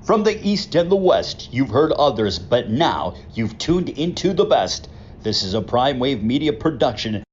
From the East and the West, you've heard others, but now you've tuned into the best. This is a Prime Wave Media production.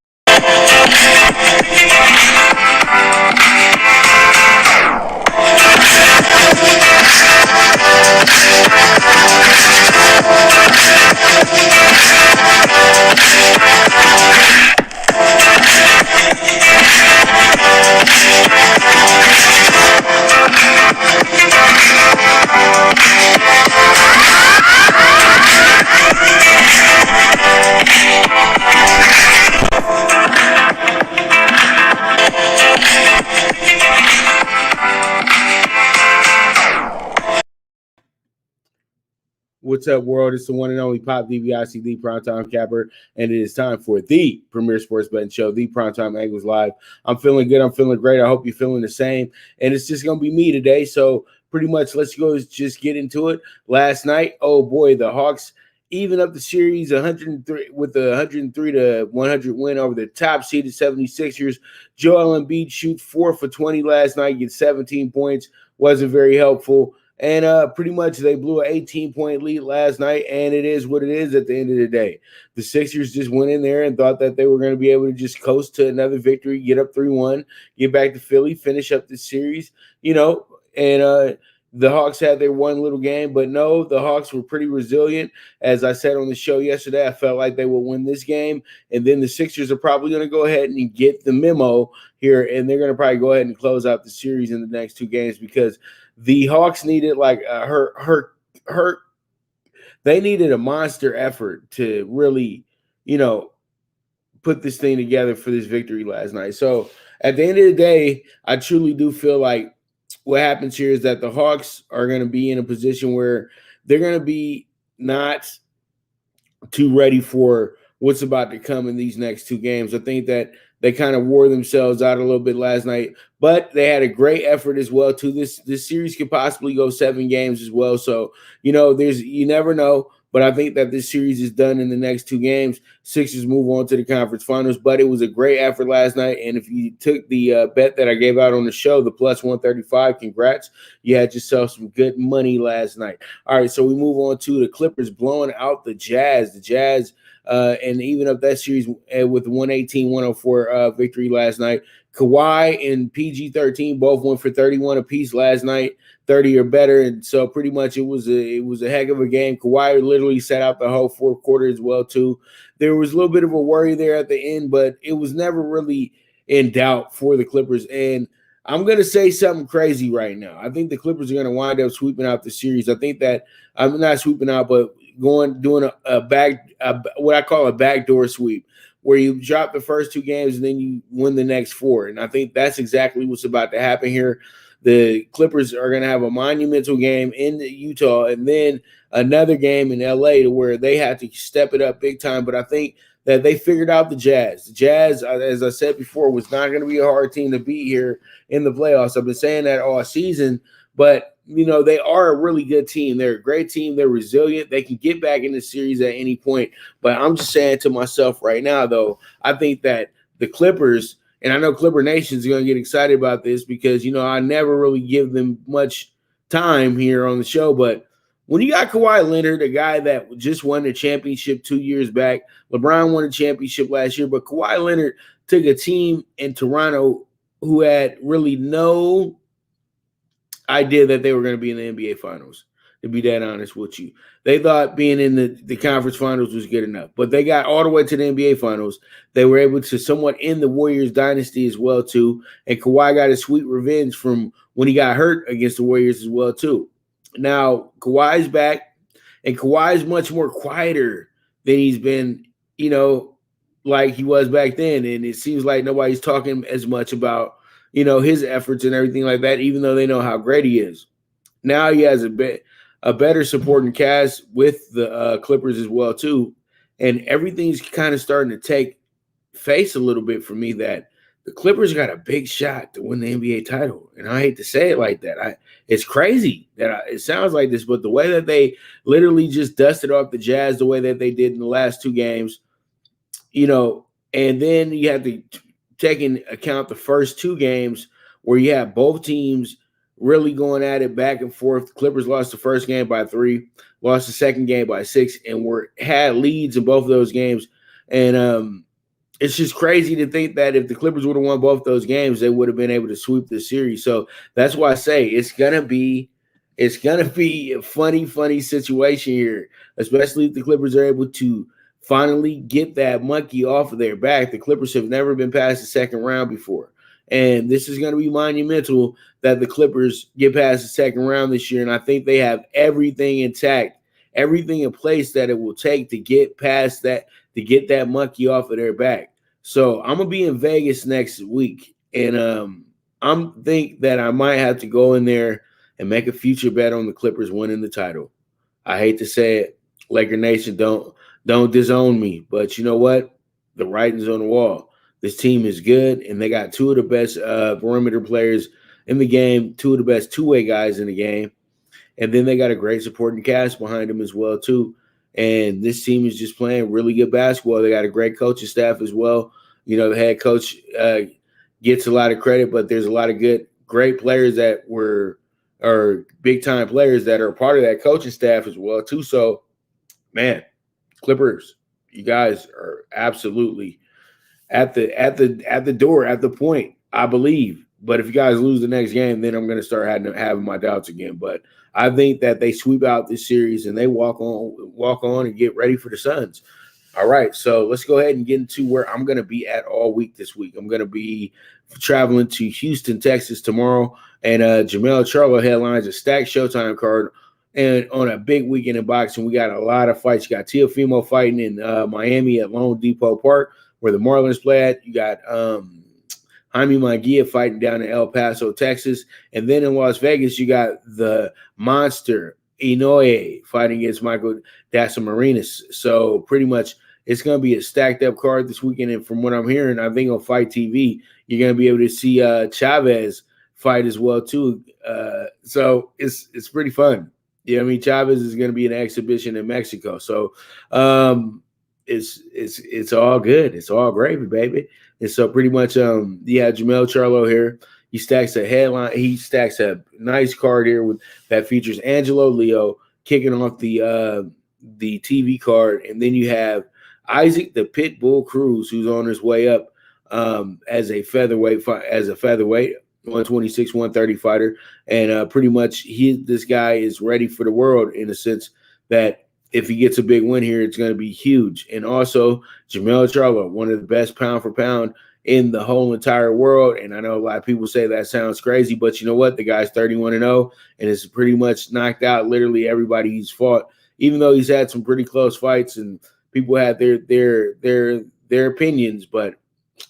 What's up, world? It's the one and only Pop DVIC, the Primetime Capper, and it is time for the premier sports betting show, the Primetime Angles Live. I'm feeling good. I'm feeling great. I hope you're feeling the same. And it's just going to be me today. So pretty much let's go just get into it. Last night, oh boy, the Hawks even up the series 103 with a 103 to 100 win over the top seeded 76ers. Joel Embiid shoots 4 for 20 last night, gets 17 points. Wasn't very helpful. And pretty much they blew an 18-point lead last night, and it is what it is at the end of the day. The Sixers just went in there and thought that they were going to be able to just coast to another victory, get up 3-1, get back to Philly, finish up the series, and the Hawks had their one little game. But no, the Hawks were pretty resilient. As I said on the show yesterday, I felt like they would win this game, and then the Sixers are probably going to go ahead and get the memo here, and they're going to probably go ahead and close out the series in the next two games because the Hawks needed they needed a monster effort to really, put this thing together for this victory last night. So at the end of the day, I truly do feel like what happens here is that the Hawks are going to be in a position where they're going to be not too ready for what's about to come in these next two games. I think that they kind of wore themselves out a little bit last night, but they had a great effort as well too. This series could possibly go 7 games as well. So, you never know, but I think that this series is done in the next 2 games. Sixers move on to the conference finals, but it was a great effort last night. And if you took the bet that I gave out on the show, the plus 135, congrats. You had yourself some good money last night. All right, so we move on to the Clippers blowing out the Jazz. The Jazz and even up that series with 118-104 victory last night. Kawhi and PG-13 both went for 31 apiece last night, 30 or better, and so pretty much it was a heck of a game. Kawhi literally sat out the whole fourth quarter as well too. There was a little bit of a worry there at the end, but it was never really in doubt for the Clippers. And I'm going to say something crazy right now. I think the Clippers are going to wind up sweeping out the series. I think that I'm not sweeping out, but doing what I call a backdoor sweep, where you drop the first 2 games and then you win the next 4. And I think that's exactly what's about to happen here. The Clippers are going to have a monumental game in Utah and then another game in LA to where they have to step it up big time. But I think that they figured out the Jazz. The Jazz, as I said before, was not going to be a hard team to beat here in the playoffs. I've been saying that all season, but they are a really good team. They're a great team. They're resilient. They can get back in the series at any point. But I'm just saying to myself right now, though, I think that the Clippers, and I know Clipper Nation is going to get excited about this because, I never really give them much time here on the show. But when you got Kawhi Leonard, a guy that just won the championship 2 years back, LeBron won a championship last year, but Kawhi Leonard took a team in Toronto who had really no idea that they were going to be in the NBA Finals, to be that honest with you. They thought being in the conference finals was good enough, but they got all the way to the NBA Finals. They were able to somewhat end the Warriors dynasty as well, too, and Kawhi got a sweet revenge from when he got hurt against the Warriors as well, too. Now, Kawhi's back, and Kawhi's much more quieter than he's been, like he was back then, and it seems like nobody's talking as much about his efforts and everything like that, even though they know how great he is. Now he has a better supporting cast with the Clippers as well, too. And everything's kind of starting to take face a little bit for me that the Clippers got a big shot to win the NBA title. And I hate to say it like that. It's crazy that it sounds like this, but the way that they literally just dusted off the Jazz the way that they did in the last 2 games, and then you have to take into account the first 2 games where you have both teams really going at it back and forth. Clippers lost the first game by 3, lost the second game by 6, and had leads in both of those games. And it's just crazy to think that if the Clippers would have won both those games, they would have been able to sweep the series. So that's why I say it's gonna be a funny situation here, especially if the Clippers are able to finally get that monkey off of their back. The Clippers have never been past the second round before. And this is going to be monumental that the Clippers get past the second round this year. And I think they have everything intact, everything in place that it will take to get past that, to get that monkey off of their back. So I'm going to be in Vegas next week. And I'm think that I might have to go in there and make a future bet on the Clippers winning the title. I hate to say it, Laker Nation, don't disown me. But you know what? The writing's on the wall. This team is good, and they got 2 of the best perimeter players in the game, 2 of the best two-way guys in the game. And then they got a great supporting cast behind them as well, too. And this team is just playing really good basketball. They got a great coaching staff as well. You know, the head coach gets a lot of credit, but there's a lot of great players that are big-time players that are part of that coaching staff as well, too. So, man, Clippers, you guys are absolutely at the door, at the point, I believe. But if you guys lose the next game, then I'm going to start having my doubts again. But I think that they sweep out this series and they walk on and get ready for the Suns. All right, so let's go ahead and get into where I'm going to be at all week this week. I'm going to be traveling to Houston, Texas tomorrow, and Jermell Charlo headlines a stacked Showtime card. And on a big weekend in boxing, we got a lot of fights. You got Teofimo fighting in Miami at Lone Depot Park, where the Marlins play at. You got Jaime Munguia fighting down in El Paso, Texas. And then in Las Vegas, you got the monster Inoue fighting against Michael Dassamarinas. So pretty much it's going to be a stacked up card this weekend. And from what I'm hearing, I think on Fight TV, you're going to be able to see Chavez fight as well, too. So it's pretty fun. Yeah, I mean, Chavez is going to be an exhibition in Mexico. So it's all good. It's all gravy, baby. And so pretty much, Jermell Charlo here. He stacks a headline. He stacks a nice card here that features Angelo Leo kicking off the TV card, and then you have Isaac the Pitbull Cruz, who's on his way up as a featherweight, 126, 130 fighter, and pretty much this guy is ready for the world in the sense that if he gets a big win here, it's going to be huge. And also Jermell Charlo, one of the best pound for pound in the whole entire world. And I know a lot of people say that sounds crazy, but you know what? The guy's 31-0 and has pretty much knocked out literally everybody he's fought, even though he's had some pretty close fights and people had their opinions, but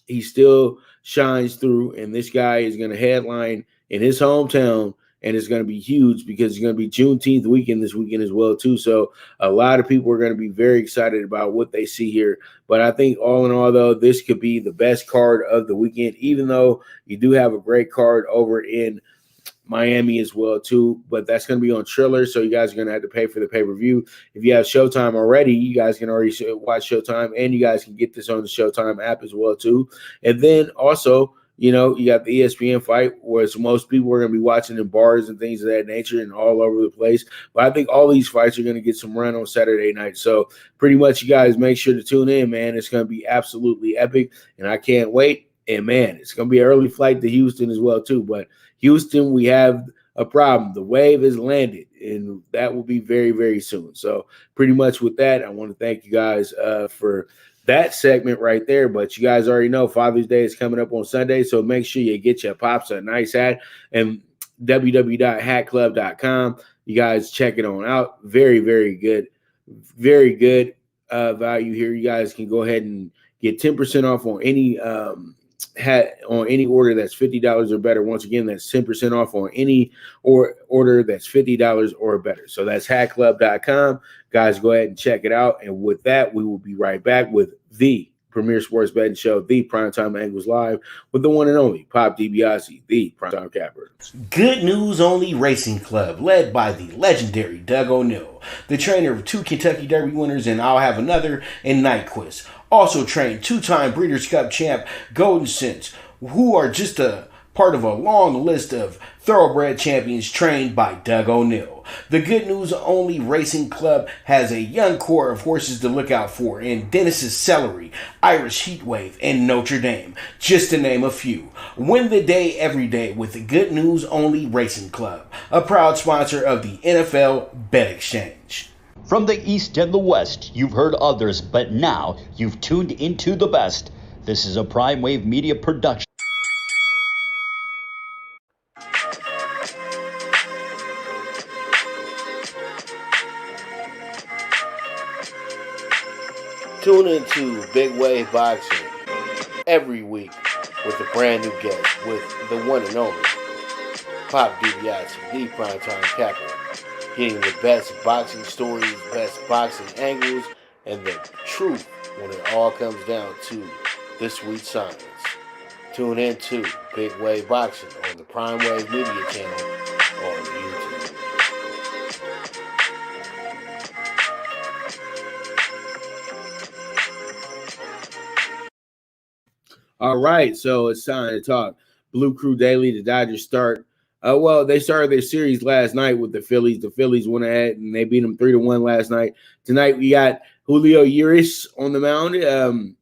he still shines through. And this guy is going to headline in his hometown, and it's going to be huge because it's going to be Juneteenth weekend this weekend as well, too. So a lot of people are going to be very excited about what they see here. But I think all in all, though, this could be the best card of the weekend, even though you do have a great card over in Miami as well, too. But that's going to be on Triller, so you guys are going to have to pay for the pay-per-view. If you have Showtime already, you guys can already watch Showtime, and you guys can get this on the Showtime app as well, too. And then also, you know, you got the ESPN fight, where most people are going to be watching in bars and things of that nature and all over the place. But I think all these fights are going to get some run on Saturday night. So pretty much you guys make sure to tune in, man. It's going to be absolutely epic, and I can't wait. And, man, it's going to be an early flight to Houston as well, too. But Houston, we have a problem. The wave has landed, and that will be very, very soon. So pretty much with that, I want to thank you guys for that segment right there. But you guys already know Father's Day is coming up on Sunday, so make sure you get your pops a nice hat and www.hatclub.com. You guys check it on out. Very, very good. Very good value here. You guys can go ahead and get 10% off on any hat on any order that's $50 or better. Once again, that's 10% off on any order that's $50 or better. So that's hatclub.com. Guys, go ahead and check it out. And with that, we will be right back with the premier sports betting show, the Primetime Angles Live, with the one and only Pop DiBiase, the Primetime Capper. Good News Only Racing Club, led by the legendary Doug O'Neill, the trainer of 2 Kentucky Derby winners, and I'll have another in Nyquist. Also trained 2-time Breeders' Cup champ Golden Sense, who are just a part of a long list of thoroughbred champions trained by Doug O'Neill. The Good News Only Racing Club has a young core of horses to look out for in Dennis's Celery, Irish Heatwave, and Notre Dame, just to name a few. Win the day every day with the Good News Only Racing Club, a proud sponsor of the NFL Bet Exchange. From the East and the West, you've heard others, but now you've tuned into the best. This is a Prime Wave Media production. Tune into Big Wave Boxing every week with a brand new guest with the one and only Pop DiBiase, the primetime capper, getting the best boxing stories, best boxing angles, and the truth when it all comes down to the sweet science. Tune in to Big Wave Boxing on the Prime Wave Media channel on YouTube. All right, so it's time to talk Blue Crew Daily. The Dodgers start. They started their series last night with the Phillies. The Phillies went ahead and they beat them 3-1 last night. Tonight we got Julio Urias on the mound, and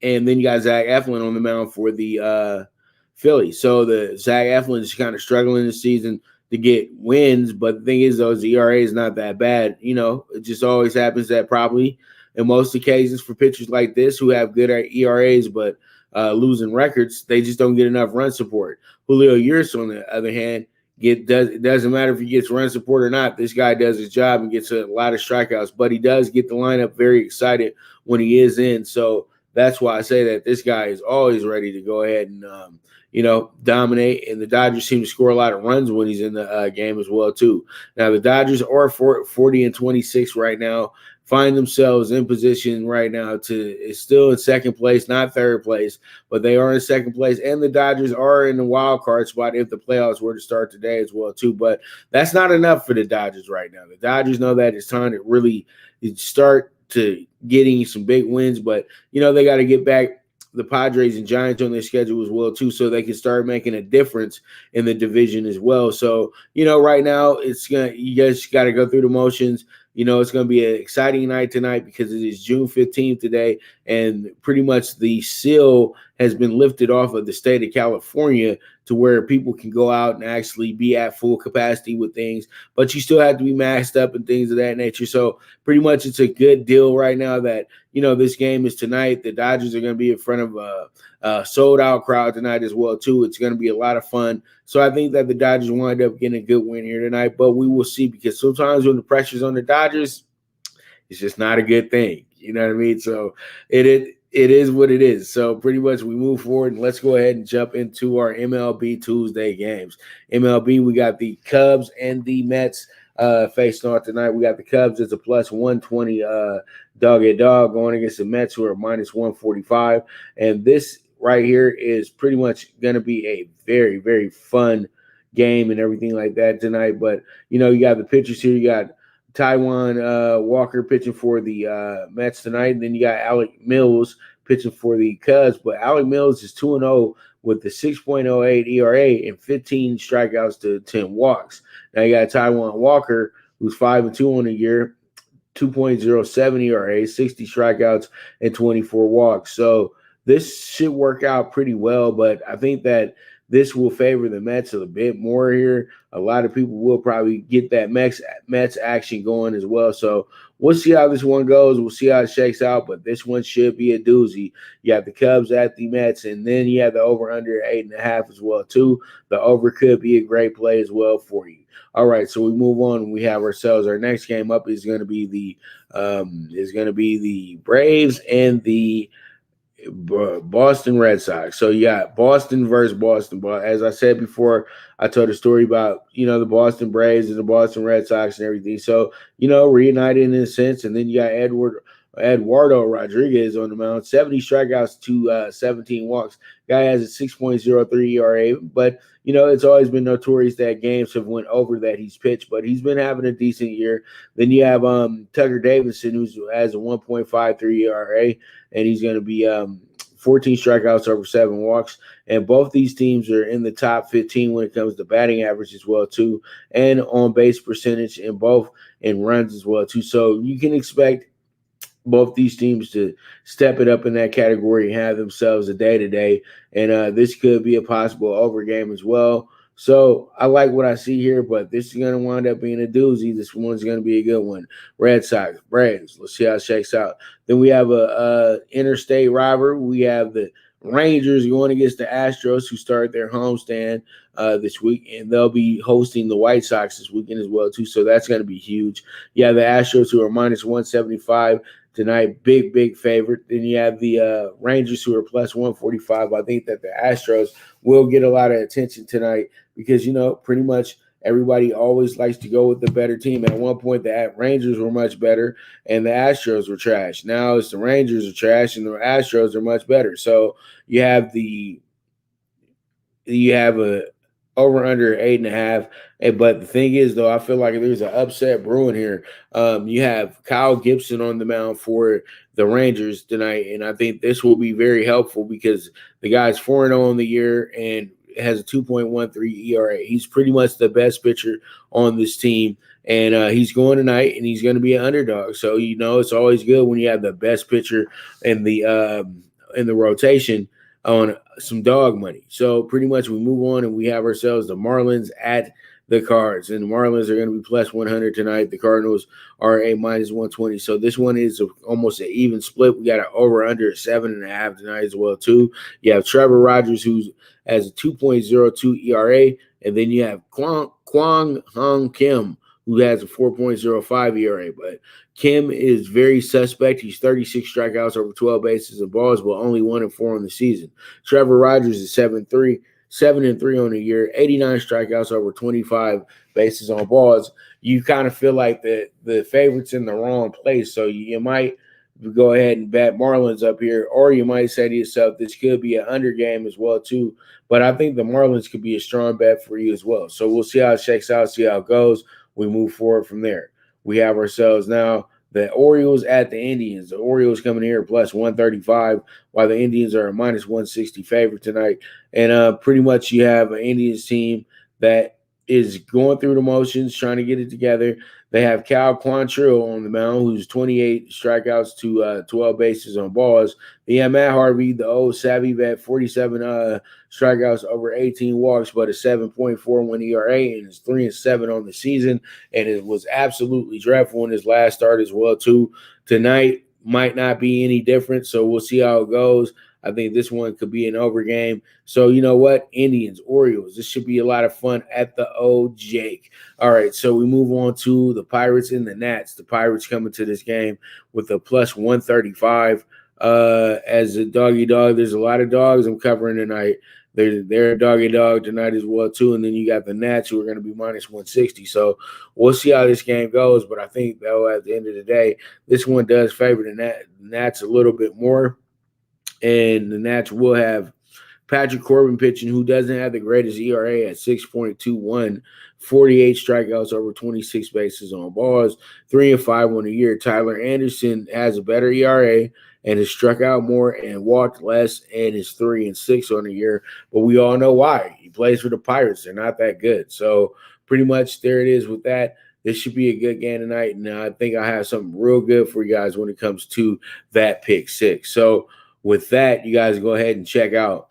then you got Zach Eflin on the mound for the Phillies. So the Zach Eflin is kind of struggling this season to get wins, but the thing is, though, his ERA is not that bad. You know, it just always happens that probably in most occasions for pitchers like this who have good ERAs but losing records, they just don't get enough run support. Julio Urias, on the other hand, it doesn't matter if he gets run support or not. This guy does his job and gets a lot of strikeouts, but he does get the lineup very excited when he is in. So that's why I say that this guy is always ready to go ahead and dominate. And the Dodgers seem to score a lot of runs when he's in the game as well too. Now the Dodgers are 40-26 right now. Find themselves in position right now is still in second place, not third place, but they are in second place, and the Dodgers are in the wild card spot if the playoffs were to start today as well too. But that's not enough for the Dodgers right now. The Dodgers know that it's time to really start to getting some big wins, but they got to get back the Padres and Giants on their schedule as well too, so they can start making a difference in the division as well. So right now you guys got to go through the motions. It's going to be an exciting night tonight because it is June 15th today, and pretty much the seal has been lifted off of the state of California to where people can go out and actually be at full capacity with things, but you still have to be masked up and things of that nature. So pretty much it's a good deal right now that, this game is tonight. The Dodgers are going to be in front of a sold-out crowd tonight as well, too. It's going to be a lot of fun. So I think that the Dodgers wind up getting a good win here tonight, but we will see, because sometimes when the pressure's on the Dodgers, it's just not a good thing. You know what I mean? So it is what it is. So pretty much we move forward, and let's go ahead and jump into our MLB Tuesday games. MLB, we got the Cubs and the Mets facing off tonight. We got the Cubs as a plus 120 dog going against the Mets, who are minus 145. And this right here is pretty much going to be a very, very fun game and everything like that tonight. But, you got the pitchers here. You got Taijuan Walker pitching for the Mets tonight. And then you got Alec Mills pitching for the Cubs. But Alec Mills is 2-0 with the 6.08 ERA and 15 strikeouts to 10 walks. Now you got Taijuan Walker, who's 5-2 on the year, 2.07 ERA, 60 strikeouts, and 24 walks. So this should work out pretty well, but I think that this will favor the Mets a bit more here. A lot of people will probably get that Mets action going as well. So we'll see how this one goes. We'll see how it shakes out, but this one should be a doozy. You have the Cubs at the Mets, and then you have the over-under 8.5 as well too. The over could be a great play as well for you. All right, so we move on. We have ourselves. Our next game up is going to be the Braves and the Boston Red Sox. So you got Boston versus Boston. But as I said before, I told a story about the Boston Braves and the Boston Red Sox and everything. So reunited in a sense, and then you got Eduardo Rodriguez on the mound, 70 strikeouts to 17 walks. Guy has a 6.03 ERA, but it's always been notorious that games have went over that he's pitched, but he's been having a decent year. Then you have Tucker Davidson, who has a 1.53 ERA, and he's going to be 14 strikeouts over 7 walks. And both these teams are in the top 15 when it comes to batting average as well, too, and on base percentage in both and runs as well, too. So you can expect both these teams to step it up in that category and have themselves a day-to-day. And this could be a possible over game as well. So I like what I see here, but this is going to wind up being a doozy. This one's going to be a good one. Red Sox, Braves. Let's see how it shakes out. Then we have a interstate rivalry. We have the Rangers going against the Astros, who start their homestand this week, and they'll be hosting the White Sox this weekend as well, too. So that's going to be huge. You have the Astros, who are minus 175 tonight, big favorite. Then you have the Rangers, who are plus 145. I think that the Astros will get a lot of attention tonight because, pretty much everybody always likes to go with the better team. At one point, the Rangers were much better and the Astros were trash. Now it's the Rangers are trash and the Astros are much better. So you have a over under 8.5. But the thing is, though, I feel like there's an upset brewing here. You have Kyle Gibson on the mound for the Rangers tonight, and I think this will be very helpful because the guy's 4-0 in the year and has a 2.13 ERA. He's pretty much the best pitcher on this team, and he's going tonight, and he's going to be an underdog. So it's always good when you have the best pitcher in the rotation on some dog money. So pretty much we move on and we have ourselves the Marlins at the Cards, and the Marlins are going to be plus 100 tonight. The Cardinals are a minus 120. So this one is almost an even split. We got an over under 7.5 tonight as well too. You have Trevor Rogers, who has a 2.02 ERA, and then you have Kwang Hong Kim, who has a 4.05 ERA. But Kim is very suspect. He's 36 strikeouts over 12 bases and balls, but only 1-4 on the season. Trevor Rogers is 7-3 on the year, 89 strikeouts over 25 bases on balls. You kind of feel like the favorite's in the wrong place, so you might go ahead and bet Marlins up here, or you might say to yourself, this could be an under game as well too. But I think the Marlins could be a strong bet for you as well. So we'll see how it shakes out, see how it goes. We move forward from there. We have ourselves now the Orioles at the Indians. The Orioles coming here plus 135, while the Indians are a minus 160 favorite tonight. And pretty much you have an Indians team that is going through the motions, trying to get it together. They have Cal Quantrill on the mound, who's 28 strikeouts to 12 bases on balls. They have Matt Harvey, the old savvy vet, 47 strikeouts over 18 walks, but a 7.41 ERA, and is 3-7 on the season. And it was absolutely dreadful in his last start as well, too. Tonight might not be any different, so we'll see how it goes. I think this one could be an over game. So you know what? Indians, Orioles. This should be a lot of fun at the old Jake. All right, so we move on to the Pirates and the Nats. The Pirates coming to this game with a plus 135 as a doggy dog. There's a lot of dogs I'm covering tonight. They're a doggy dog tonight as well, too. And then you got the Nats, who are going to be minus 160. So we'll see how this game goes. But I think, though, at the end of the day, this one does favor the Nats a little bit more. And the Nats will have Patrick Corbin pitching, who doesn't have the greatest ERA at 6.21, 48 strikeouts over 26 bases on balls, 3-5 on the year. Tyler Anderson has a better ERA and has struck out more and walked less and is 3-6 on the year. But we all know why. He plays for the Pirates. They're not that good. So pretty much there it is with that. This should be a good game tonight. And I think I have something real good for you guys when it comes to that pick six. So with that, you guys go ahead and check out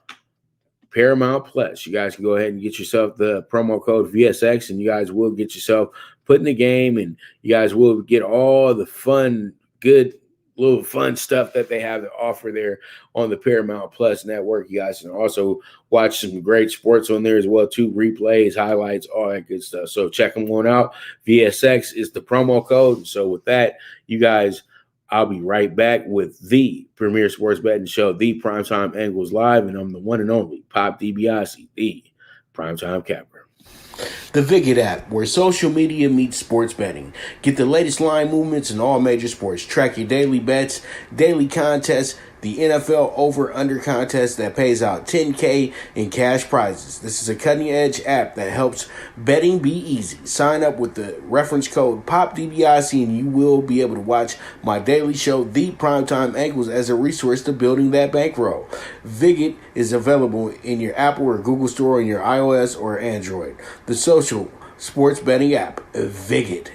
Paramount Plus. You guys can go ahead and get yourself the promo code VSX, and you guys will get yourself put in the game, and you guys will get all the fun, good, little fun stuff that they have to offer there on the Paramount Plus network. You guys can also watch some great sports on there as well, too. Replays, highlights, all that good stuff. So check them on out. VSX is the promo code. So with that, you guys, I'll be right back with the premier sports betting show, the Primetime Angles Live, and I'm the one and only Pop DiBiase, the Primetime Capper. The Viget app, where social media meets sports betting. Get the latest line movements in all major sports. Track your daily bets, daily contests, the NFL over-under contest that pays out $10K in cash prizes. This is a cutting-edge app that helps betting be easy. Sign up with the reference code POPDBIC and you will be able to watch my daily show, The Primetime Angles, as a resource to building that bankroll. Viget is available in your Apple or Google Store on your iOS or Android. The social sports betting app, Viget.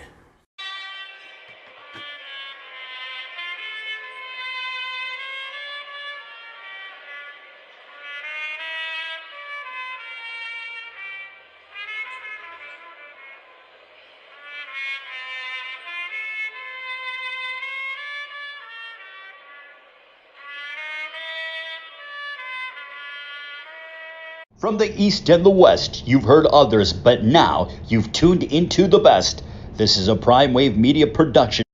From the East and the West, you've heard others, but now you've tuned into the best. This is a Prime Wave Media production.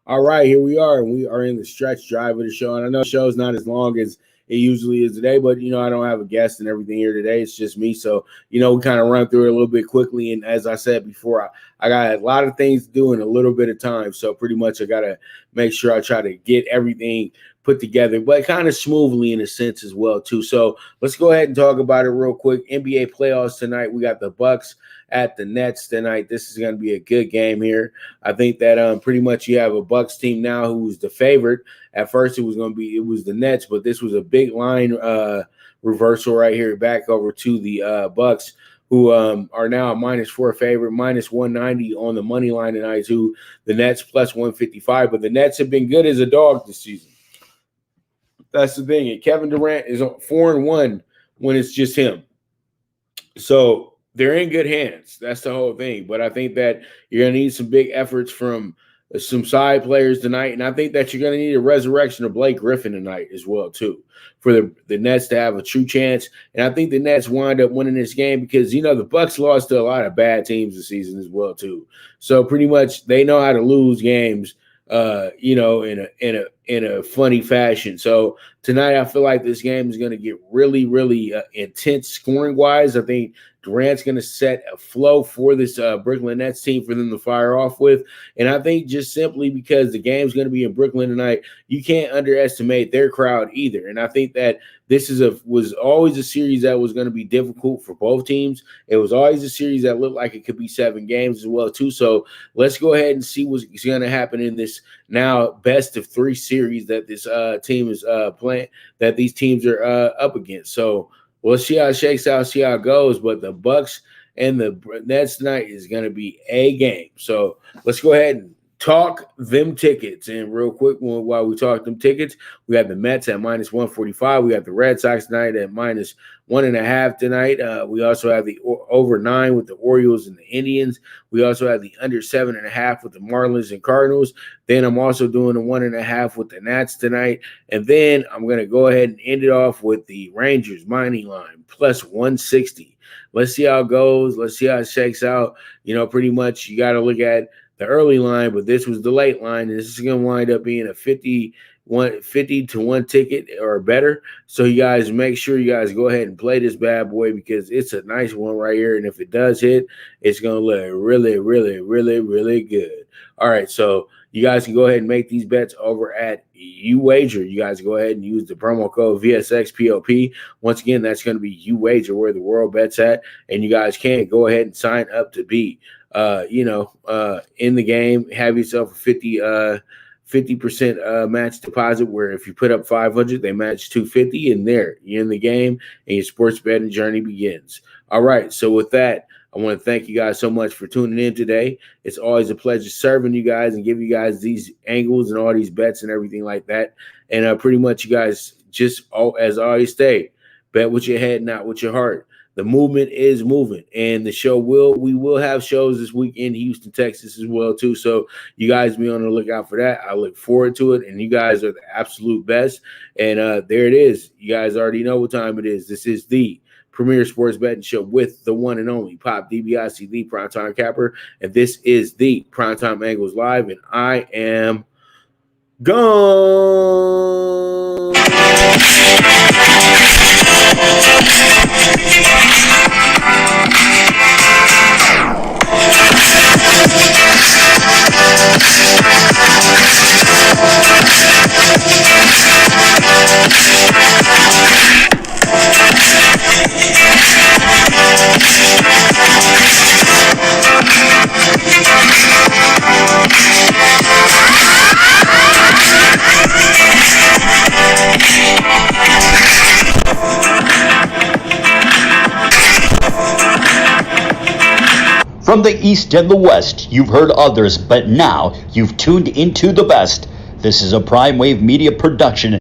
All right, here we are, and we are in the stretch drive of the show. And I know the show's not as long as it usually is today, but, I don't have a guest and everything here today. It's just me. So, we kind of run through it a little bit quickly. And as I said before, I got a lot of things to do in a little bit of time. So pretty much I got to make sure I try to get everything put together, but kind of smoothly in a sense as well, too. So let's go ahead and talk about it real quick. NBA playoffs tonight. We got the Bucks at the Nets tonight. This is going to be a good game here. I think that pretty much you have a Bucks team now who's the favorite. At first it was the Nets, but this was a big line reversal right here back over to the Bucks, who are now a -4 favorite, -190 on the money line tonight to the Nets +155. But the Nets have been good as a dog this season. That's the thing. And Kevin Durant is 4-1 when it's just him. So they're in good hands. That's the whole thing. But I think that you're going to need some big efforts from some side players tonight. And I think that you're going to need a resurrection of Blake Griffin tonight as well, too, for the Nets to have a true chance. And I think the Nets wind up winning this game because, the Bucks lost to a lot of bad teams this season as well, too. So pretty much they know how to lose games, in a funny fashion. So tonight I feel like this game is going to get really, really intense scoring-wise. I think Durant's going to set a flow for this Brooklyn Nets team for them to fire off with. And I think just simply because the game's going to be in Brooklyn tonight, you can't underestimate their crowd either. And I think that this was always a series that was going to be difficult for both teams. It was always a series that looked like it could be 7 games as well, too. So let's go ahead and see what's going to happen in this now best of 3 series that this team is playing, that these teams are up against. So we'll see how it shakes out, see how it goes. But the Bucks and the Nets tonight is going to be a game. So let's go ahead and talk them tickets. And real quick, while we talk them tickets, we got the Mets at -145. We got the Red Sox tonight at -1.5 tonight. We also have the over 9 with the Orioles and the Indians. We also have the under 7.5 with the Marlins and Cardinals. Then I'm also doing the 1.5 with the Nats tonight. And then I'm going to go ahead and end it off with the Rangers money line +160. Let's see how it goes. Let's see how it shakes out. Pretty much you got to look at the early line, but this was the late line, and this is going to wind up being a 50 to 1 ticket or better. So you guys make sure you guys go ahead and play this bad boy because it's a nice one right here. And if it does hit, it's going to look really, really, really, really good. All right. So you guys can go ahead and make these bets over at YouWager. You guys go ahead and use the promo code VSXPOP. Once again, that's going to be YouWager, where the world bets at. And you guys can go ahead and sign up to be in the game. Have yourself a 50% match deposit, where if you put up 500, they match 250, and there you're in the game and your sports betting journey begins. All right. So with that, I want to thank you guys so much for tuning in today. It's always a pleasure serving you guys and giving you guys these angles and all these bets and everything like that. And pretty much you guys just as I always say, bet with your head, not with your heart. The movement is moving, and we will have shows this week in Houston, Texas as well too. So you guys be on the lookout for that. I look forward to it, and you guys are the absolute best. And there it is. You guys already know what time it is. This is the premier sports betting show with the one and only Pop DiBiase, the Primetime Capper, and this is the Primetime Angles Live, and I am gone. From the East and the West, you've heard others, but now you've tuned into the best. This is a Prime Wave Media production.